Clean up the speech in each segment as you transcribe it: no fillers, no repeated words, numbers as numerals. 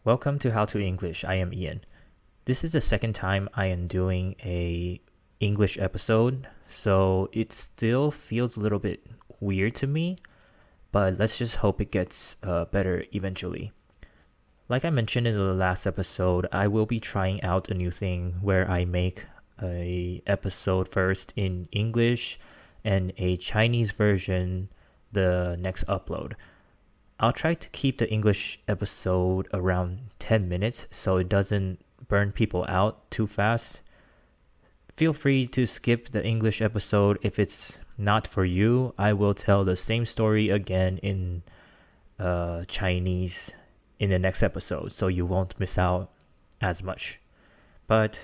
Welcome to How to English. I am Ian. This is the second time I am doing a English episode, so it still feels a little bit weird to me, but let's just hope it gets better eventually. Like I mentioned in the last episode, I will be trying out a new thing where I make a episode first in English and a Chinese version the next upload. I'll try to keep the English episode around 10 minutes so it doesn't burn people out too fast. Feel free to skip the English episode if it's not for you. I will tell the same story again in Chinese in the next episode so you won't miss out as much. But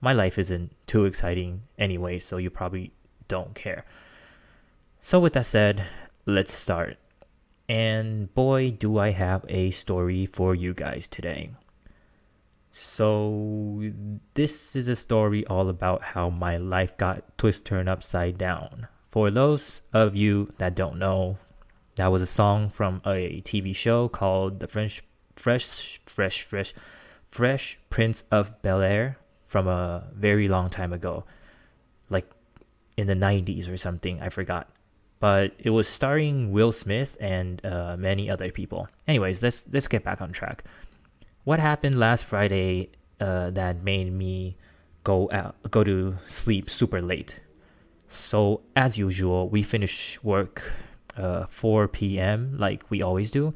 my life isn't too exciting anyway, so you probably don't care. So with that said, let's start. And boy, do I have a story for you guys today. So this is a story all about how my life got turned upside down. For those of you that don't know, that was a song from a TV show called The Fresh Prince of Bel-Air from a very long time ago, like in the 90s or something, I forgot. But it was starring Will Smith and many other people. Anyways, let's get back on track. What happened last Friday that made me go to sleep super late? So as usual, we finished work 4 p.m. like we always do.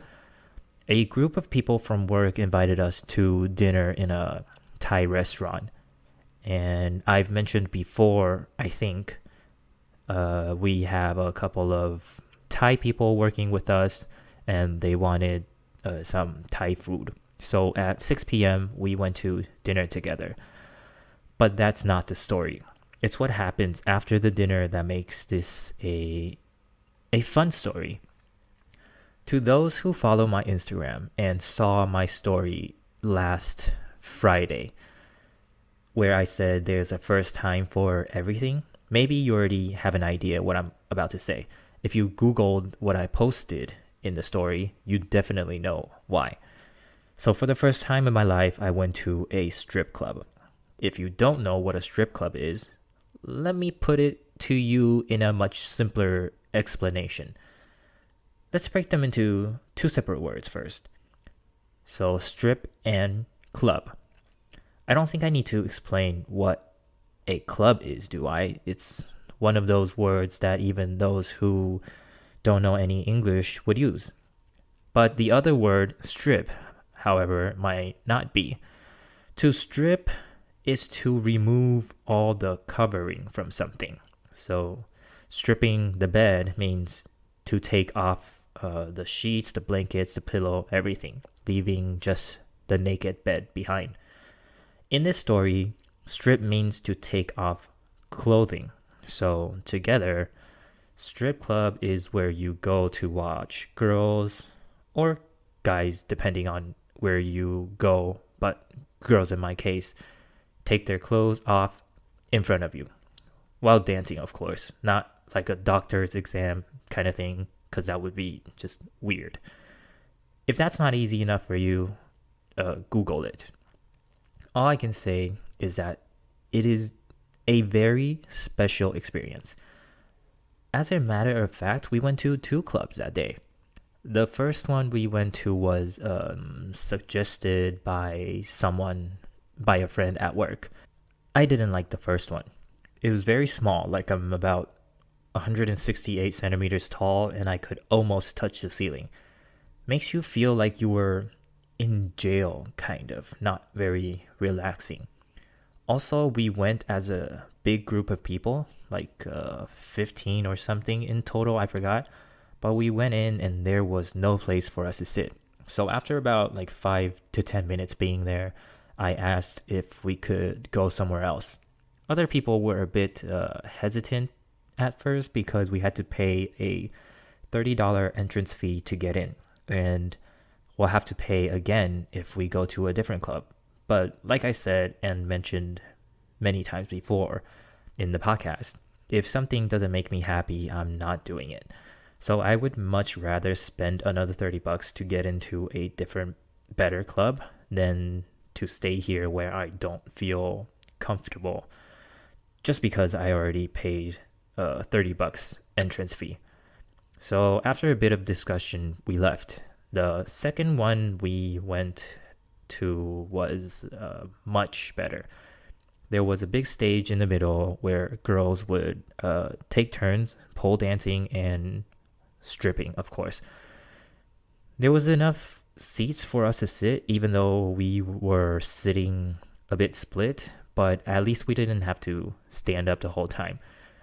A group of people from work invited us to dinner in a Thai restaurant. And I've mentioned before, I think, we have a couple of Thai people working with us and they wanted some Thai food. So at 6 p.m. we went to dinner together. But that's not the story. It's what happens after the dinner that makes this a fun story. To those who follow my Instagram and saw my story last Friday, where I said there's a first time for everything, maybe you already have an idea what I'm about to say. If you Googled what I posted in the story, you definitely know why. So for the first time in my life, I went to a strip club. If you don't know what a strip club is, let me put it to you in a much simpler explanation. Let's break them into two separate words first. So strip and club. I don't think I need to explain what a club is, do I? It's one of those words that even those who don't know any English would use. But the other word, strip, however, might not be. To strip is to remove all the covering from something. So stripping the bed means to take off the sheets, the blankets, the pillow, everything, leaving just the naked bed behind. In this story, strip means to take off clothing. So together, strip club is where you go to watch girls or guys, depending on where you go, but girls in my case, take their clothes off in front of you while dancing, of course, not like a doctor's exam kind of thing, because that would be just weird. If that's not easy enough for you, Google it. All I can say is that it is a very special experience. As a matter of fact, we went to 2 clubs that day. The first one we went to was suggested by a friend at work. I didn't like the first one. It was very small, like I'm about 168 centimeters tall and I could almost touch the ceiling. Makes you feel like you were in jail, kind of, not very relaxing. Also, we went as a big group of people, like 15 or something in total, I forgot. But we went in and there was no place for us to sit. So after about like 5 to 10 minutes being there, I asked if we could go somewhere else. Other people were a bit hesitant at first because we had to pay a $30 entrance fee to get in. And we'll have to pay again if we go to a different club. But like I said and mentioned many times before in the podcast, if something doesn't make me happy, I'm not doing it. So I would much rather spend another $30 to get into a different better club than to stay here where I don't feel comfortable just because I already paid $30 entrance fee. So after a bit of discussion, we left. The second one we went to was much better. There was a big stage in the middle where girls would take turns pole dancing and stripping, of course. There was enough seats for us to sit, even though we were sitting a bit split, but at least we didn't have to stand up the whole time.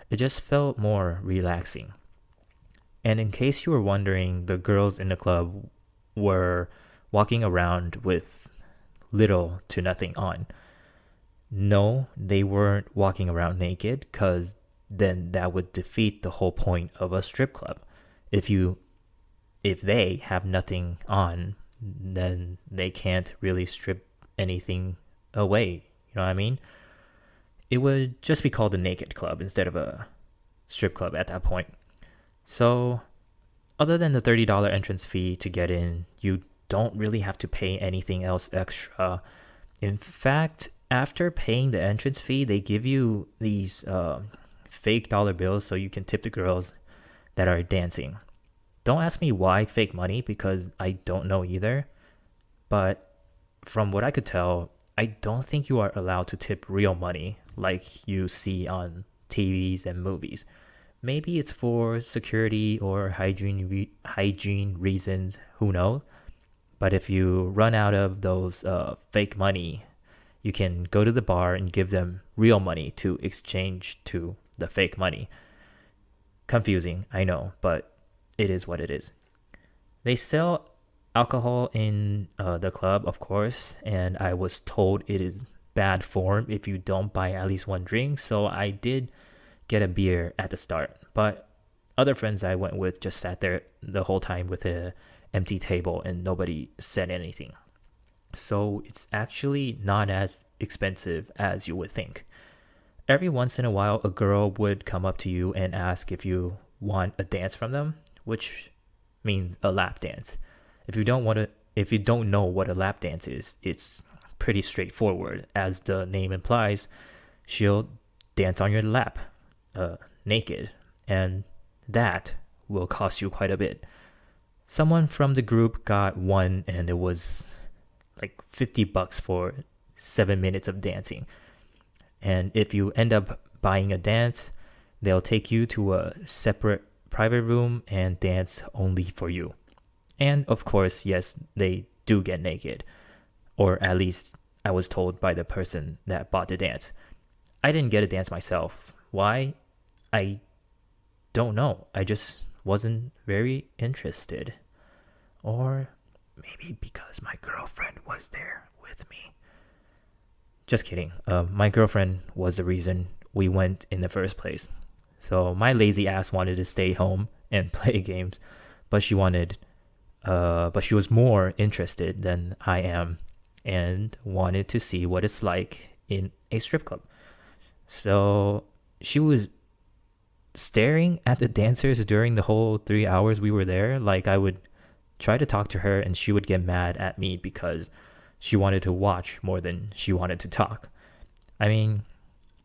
It just felt more relaxing. And in case you were wondering, the girls in the club were walking around with little to nothing on. No, they weren't walking around naked, because then that would defeat the whole point of a strip club. If they have nothing on, then they can't really strip anything away. You know what I mean? It would just be called a naked club instead of a strip club at that point. So, other than the $30 entrance fee to get in, you don't really have to pay anything else extra. In fact, after paying the entrance fee, they give you these fake dollar bills so you can tip the girls that are dancing. Don't ask me why fake money, because I don't know either. But from what I could tell, I don't think you are allowed to tip real money like you see on TVs and movies. Maybe it's for security or hygiene reasons, who knows? But if you run out of those fake money, you can go to the bar and give them real money to exchange to the fake money. Confusing, I know, but it is what it is. They sell alcohol in the club, of course, and I was told it is bad form if you don't buy at least one drink, so I did get a beer at the start. But other friends I went with just sat there the whole time with an empty table and nobody said anything. So it's actually not as expensive as you would think. Every once in a while, a girl would come up to you and ask if you want a dance from them, which means a lap dance. If you don't know what a lap dance is, it's pretty straightforward. As the name implies, she'll dance on your lap, naked, and that will cost you quite a bit. Someone from the group got one, and it was like $50 for 7 minutes of dancing. And if you end up buying a dance, they'll take you to a separate private room and dance only for you. And of course, yes, they do get naked. Or at least I was told by the person that bought the dance. I didn't get a dance myself. Why? I don't know. I just wasn't very interested. Or maybe because my girlfriend was there with me. Just kidding. My girlfriend was the reason we went in the first place. So my lazy ass wanted to stay home and play games, but she was more interested than I am and wanted to see what it's like in a strip club. So she was staring at the dancers during the whole 3 hours we were there. Like, I would try to talk to her and she would get mad at me because she wanted to watch more than she wanted to talk. I mean,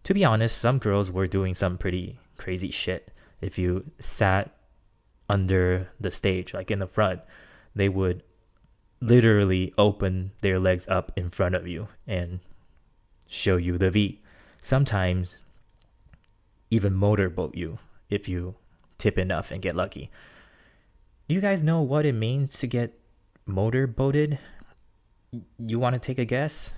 to be honest, some girls were doing some pretty crazy shit. If you sat under the stage, like in the front, they would literally open their legs up in front of you and show you the V. Sometimes even motorboat you if you tip enough and get lucky. You guys know what it means to get motorboated? You want to take a guess?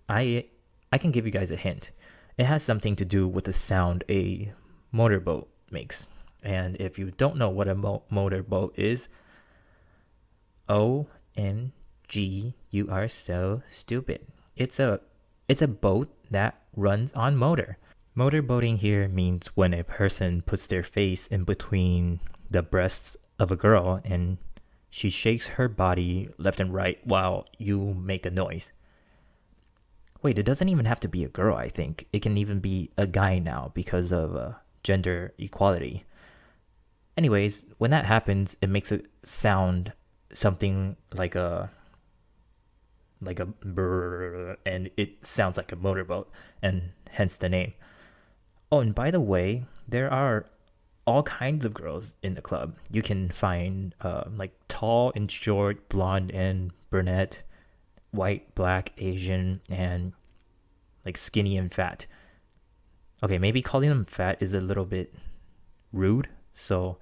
I can give you guys a hint. It has something to do with the sound a motorboat makes. And if you don't know what a motorboat is, OMG, you are so stupid. It's a boat that runs on motor. Motorboating here means when a person puts their face in between the breasts of a girl and she shakes her body left and right while you make a noise. Wait, it doesn't even have to be a girl, I think. It can even be a guy now because of gender equality. Anyways, when that happens, it makes it sound something like a like a brrr, and it sounds like a motorboat, and hence the name. Oh, and by the way, there are all kinds of girls in the club. You can find like tall and short, blonde and brunette, white, black, Asian, and like skinny and fat. Okay, maybe calling them fat is a little bit rude, so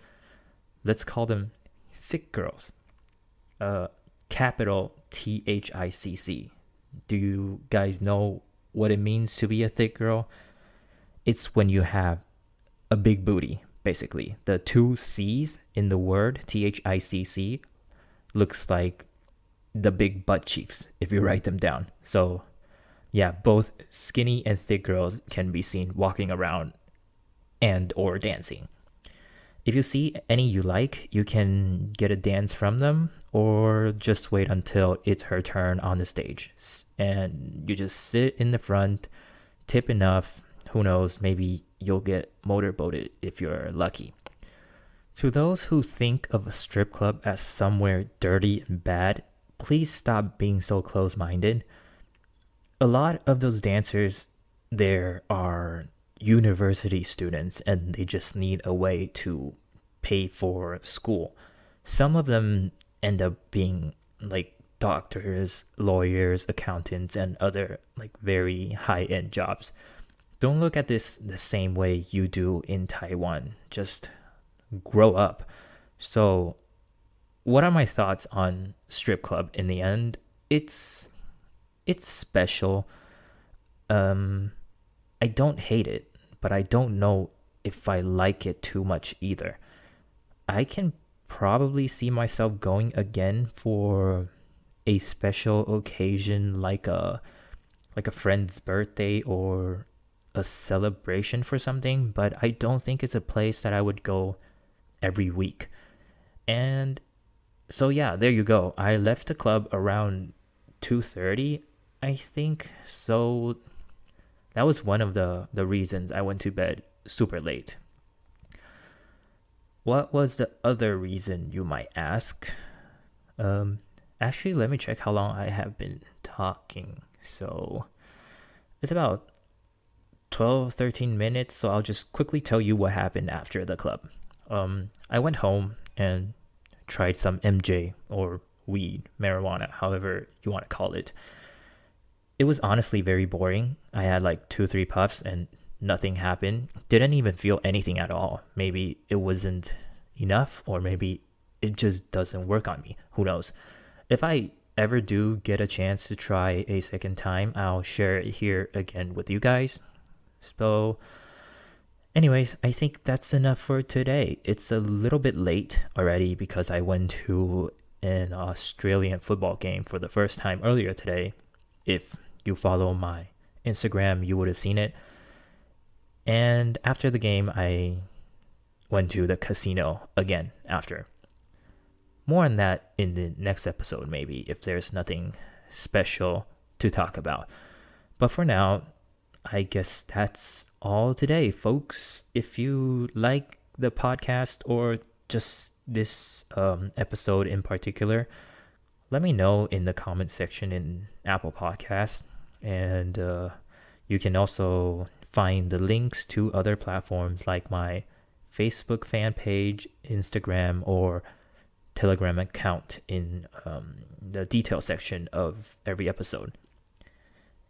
let's call them thick girls. Capital THICC. Do you guys know what it means to be a thick girl? It's when you have a big booty, basically. The two C's in the word THICC looks like the big butt cheeks if you write them down. So yeah, both skinny and thick girls can be seen walking around and or dancing. If you see any you like, you can get a dance from them or just wait until it's her turn on the stage. And you just sit in the front, tip enough, who knows, maybe you'll get motorboated if you're lucky. To those who think of a strip club as somewhere dirty and bad, please stop being so close-minded. A lot of those dancers there are university students and they just need a way to pay for school. Some of them end up being like doctors, lawyers, accountants, and other like very high-end jobs. Don't look at this the same way you do in Taiwan. Just grow up. So, what are my thoughts on strip club in the end? It's special. I don't hate it, but I don't know if I like it too much either. I can probably see myself going again for a special occasion like a friend's birthday or a celebration for something, but I don't think it's a place that I would go every week. And so yeah, there you go. I left the club around 2:30, I think. So that was one of the reasons I went to bed super late. What was the other reason, you might ask? Actually, let me check how long I have been talking. So it's about 12-13 minutes, so I'll just quickly tell you what happened after the club. I went home and tried some MJ or weed, marijuana, however you want to call it. It was honestly very boring. I had like 2-3 puffs and nothing happened. Didn't even feel anything at all. Maybe it wasn't enough, or maybe it just doesn't work on me. Who knows? If I ever do get a chance to try a second time, I'll share it here again with you guys. So anyways, I think that's enough for today. It's a little bit late already because I went to an Australian football game for the first time earlier today. If you follow my Instagram, you would have seen it. And after the game, I went to the casino again after. More on that in the next episode, maybe, if there's nothing special to talk about. But for now, I guess that's all today, folks. If you like the podcast or just this episode in particular, let me know in the comment section in Apple Podcasts. And you can also find the links to other platforms like my Facebook fan page, Instagram, or Telegram account in the detail section of every episode.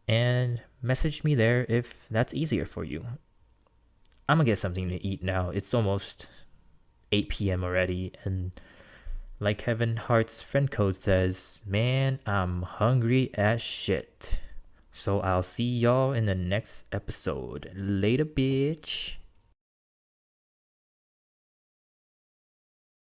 And message me there if that's easier for you. I'm gonna get something to eat now. It's almost 8 p.m. already, and like Kevin Hart's friend code says, man, I'm hungry as shit. So I'll see y'all in the next episode. Later, bitch.